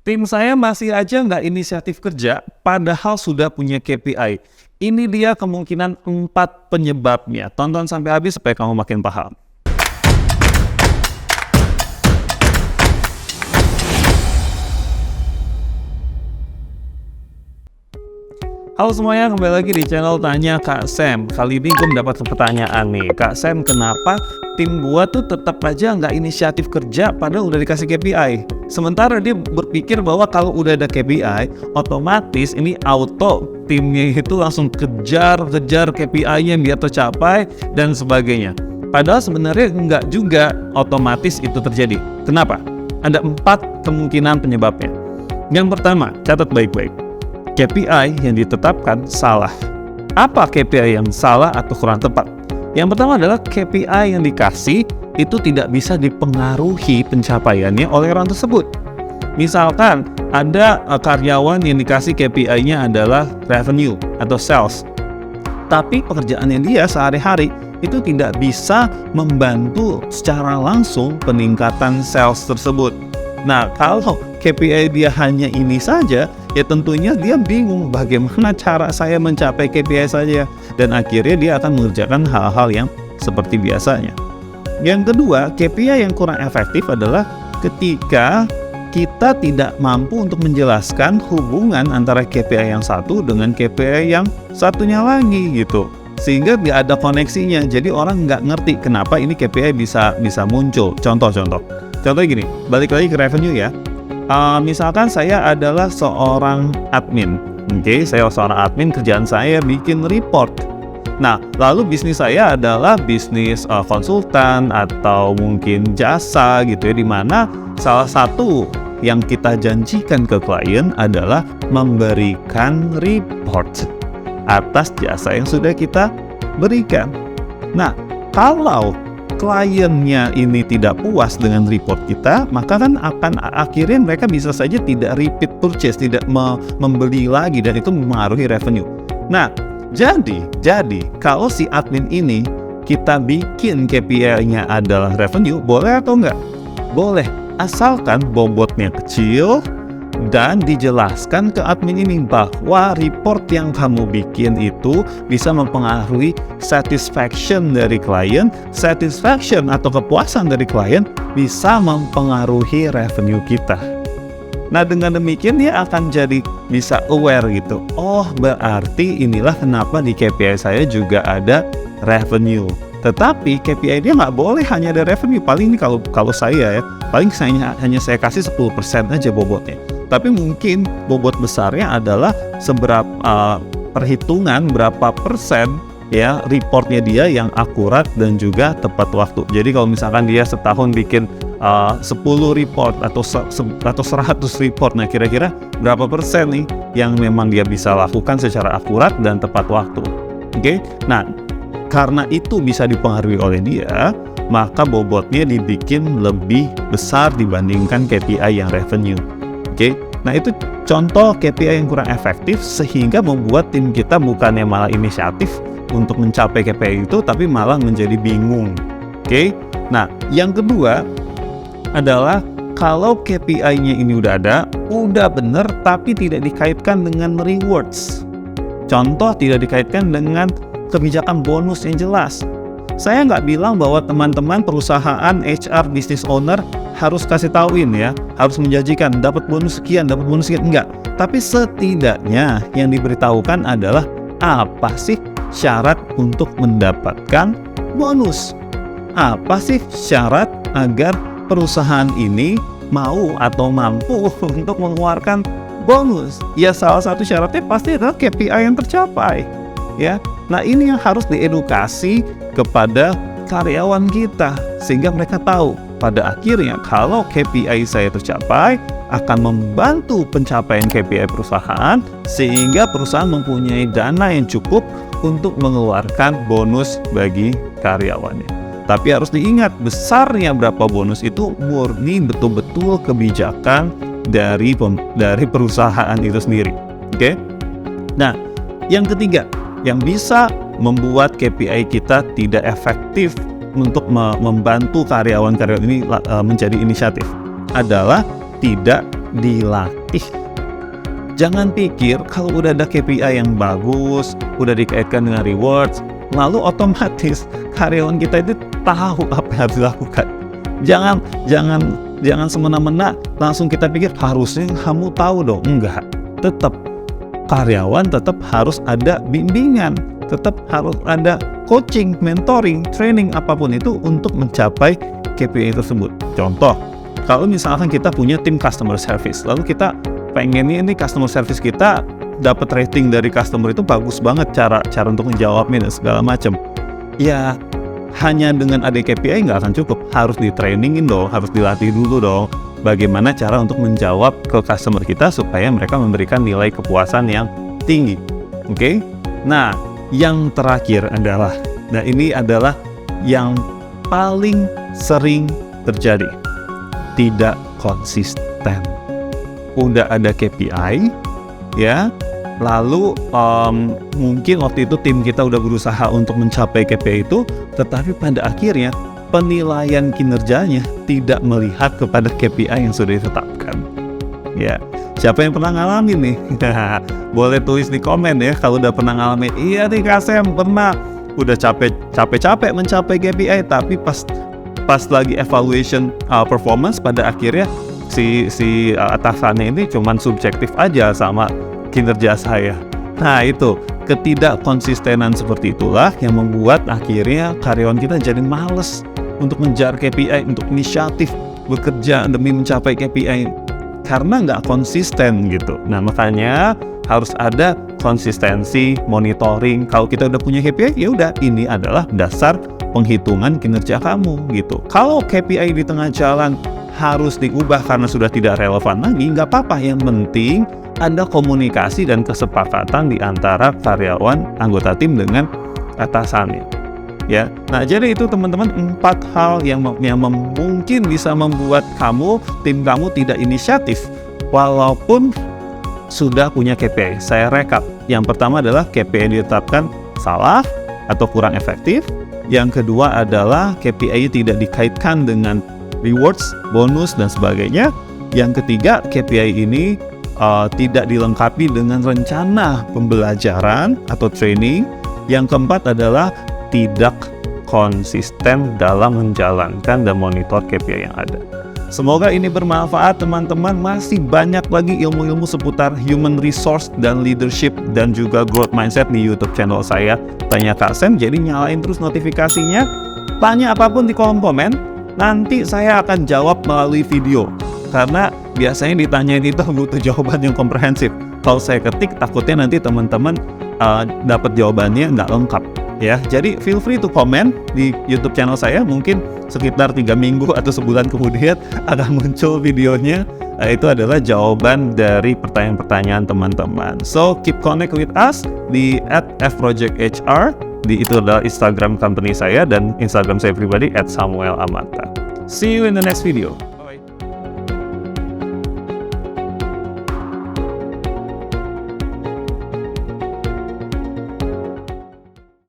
Tim saya masih aja nggak inisiatif kerja, padahal sudah punya KPI. Ini dia kemungkinan 4 penyebabnya. Tonton sampai habis supaya kamu makin paham. Halo semuanya, kembali lagi di channel Tanya Kak Sam. Kali ini gue mendapat pertanyaan nih, Kak Sam, kenapa tim gua tuh tetap aja nggak inisiatif kerja padahal udah dikasih KPI? Sementara dia berpikir bahwa kalau udah ada KPI, otomatis ini auto timnya itu langsung kejar KPI-nya biar tercapai dan sebagainya. Padahal sebenarnya nggak juga otomatis itu terjadi. Kenapa? Ada 4 kemungkinan penyebabnya. Yang pertama, catat baik-baik. KPI yang ditetapkan salah. Apa KPI yang salah atau kurang tepat? Yang pertama adalah KPI yang dikasih itu tidak bisa dipengaruhi pencapaiannya oleh orang tersebut. Misalkan ada karyawan yang dikasih KPI-nya adalah revenue atau sales, tapi pekerjaannya dia sehari-hari itu tidak bisa membantu secara langsung peningkatan sales tersebut. Nah, kalau KPI dia hanya ini saja, ya tentunya dia bingung bagaimana cara saya mencapai KPI saja. Dan akhirnya dia akan mengerjakan hal-hal yang seperti biasanya. Yang kedua, KPI yang kurang efektif adalah ketika kita tidak mampu untuk menjelaskan hubungan antara KPI yang satu dengan KPI yang satunya lagi gitu. Sehingga tidak ada koneksinya, jadi orang nggak ngerti kenapa ini KPI bisa muncul. Contohnya gini, balik lagi ke revenue ya. Misalkan saya adalah seorang admin, saya seorang admin, kerjaan saya bikin report. Nah, lalu bisnis saya adalah bisnis konsultan atau mungkin jasa gitu ya, di mana salah satu yang kita janjikan ke klien adalah memberikan report atas jasa yang sudah kita berikan. Nah, kalau kliennya ini tidak puas dengan report kita, maka kan akan akhirnya mereka bisa saja tidak repeat purchase, tidak membeli lagi, dan itu mempengaruhi revenue. Nah, jadi kalau si admin ini kita bikin KPI-nya adalah revenue, boleh atau enggak? Boleh, asalkan bobotnya kecil dan dijelaskan ke admin ini bahwa report yang kamu bikin itu bisa mempengaruhi satisfaction dari klien. Satisfaction atau kepuasan dari klien bisa mempengaruhi revenue kita. Nah, dengan demikian dia akan jadi bisa aware gitu. Oh, berarti inilah kenapa di KPI saya juga ada revenue. Tetapi KPI dia nggak boleh hanya ada revenue. Paling ini kalau saya ya, paling hanya saya kasih 10% aja bobotnya. Tapi mungkin bobot besarnya adalah seberapa perhitungan berapa persen ya reportnya dia yang akurat dan juga tepat waktu. Jadi kalau misalkan dia setahun bikin 10 report atau 100 report, nah kira-kira berapa persen nih yang memang dia bisa lakukan secara akurat dan tepat waktu. Oke? Nah, karena itu bisa dipengaruhi oleh dia, maka bobotnya dibikin lebih besar dibandingkan KPI yang revenue. Oke, nah itu contoh KPI yang kurang efektif sehingga membuat tim kita bukannya malah inisiatif untuk mencapai KPI itu, tapi malah menjadi bingung. Oke, nah yang kedua adalah kalau KPI-nya ini udah ada, udah bener, tapi tidak dikaitkan dengan rewards. Contoh, tidak dikaitkan dengan kebijakan bonus yang jelas. Saya nggak bilang bahwa teman-teman perusahaan HR business owner harus kasih tauin ya, harus menjanjikan dapat bonus sekian, enggak. Tapi setidaknya yang diberitahukan adalah apa sih syarat untuk mendapatkan bonus? Apa sih syarat agar perusahaan ini mau atau mampu untuk mengeluarkan bonus? Ya salah satu syaratnya pasti adalah KPI yang tercapai. Ya, nah ini yang harus diedukasi kepada karyawan kita sehingga mereka tahu pada akhirnya kalau KPI saya tercapai akan membantu pencapaian KPI perusahaan sehingga perusahaan mempunyai dana yang cukup untuk mengeluarkan bonus bagi karyawannya. Tapi harus diingat besarnya berapa bonus itu murni betul-betul kebijakan dari perusahaan itu sendiri. Oke? Nah, yang ketiga yang bisa membuat KPI kita tidak efektif untuk membantu karyawan-karyawan ini menjadi inisiatif adalah tidak dilatih. Jangan pikir kalau udah ada KPI yang bagus, udah dikaitkan dengan rewards, lalu otomatis karyawan kita itu tahu apa yang harus dilakukan. Jangan semena-mena langsung kita pikir harusnya kamu tahu dong. Enggak, tetap karyawan tetap harus ada bimbingan, tetap harus ada coaching, mentoring, training apapun itu untuk mencapai KPI tersebut. Contoh, kalau misalkan kita punya tim customer service, lalu kita pengennya ini customer service kita dapat rating dari customer itu bagus banget, cara untuk menjawabnya dan segala macam. Ya, hanya dengan ada KPI nggak akan cukup, harus di-trainingin dong, harus dilatih dulu dong bagaimana cara untuk menjawab ke customer kita supaya mereka memberikan nilai kepuasan yang tinggi. Oke? Nah, yang terakhir adalah, nah ini adalah yang paling sering terjadi, tidak konsisten. Udah ada KPI, ya, lalu mungkin waktu itu tim kita udah berusaha untuk mencapai KPI itu, tetapi pada akhirnya penilaian kinerjanya tidak melihat kepada KPI yang sudah ditetapkan. Ya, siapa yang pernah ngalamin nih? Boleh tulis di komen ya kalau udah pernah ngalamin. Iya nih Kak Sam, pernah. Udah capek mencapai KPI, tapi pas lagi evaluation performance, pada akhirnya si atasannya ini cuman subjektif aja sama kinerja saya. Nah, itu ketidakkonsistenan seperti itulah yang membuat akhirnya karyawan kita jadi males untuk mengejar KPI, untuk inisiatif bekerja demi mencapai KPI karena nggak konsisten gitu. Nah, makanya harus ada konsistensi, monitoring. Kalau kita udah punya KPI, ya udah, ini adalah dasar penghitungan kinerja kamu gitu. Kalau KPI di tengah jalan harus diubah karena sudah tidak relevan lagi, nggak apa-apa. Yang penting ada komunikasi dan kesepakatan di antara karyawan anggota tim dengan atasannya. Ya, nah jadi itu teman-teman 4 hal yang mungkin bisa membuat tim kamu tidak inisiatif walaupun sudah punya KPI. Saya rekap. Yang pertama adalah KPI yang ditetapkan salah atau kurang efektif. Yang kedua adalah KPI tidak dikaitkan dengan rewards, bonus, dan sebagainya. Yang ketiga, KPI ini tidak dilengkapi dengan rencana pembelajaran atau training. Yang keempat adalah tidak konsisten dalam menjalankan dan monitor KPI yang ada. Semoga ini bermanfaat teman-teman. Masih banyak lagi ilmu-ilmu seputar human resource dan leadership dan juga growth mindset di YouTube channel saya, Tanya Kak Sam. Jadi nyalain terus notifikasinya. Tanya apapun di kolom komen, nanti saya akan jawab melalui video. Karena biasanya ditanyain itu butuh jawaban yang komprehensif. Kalau saya ketik, takutnya nanti teman-teman dapat jawabannya nggak lengkap. Ya, jadi feel free to comment di YouTube channel saya. Mungkin sekitar 3 minggu atau sebulan kemudian akan muncul videonya. Itu adalah jawaban dari pertanyaan-pertanyaan teman-teman. So keep connect with us di @fprojecthr. Itu adalah Instagram company saya dan Instagram saya pribadi @samuelamata. See you in the next video.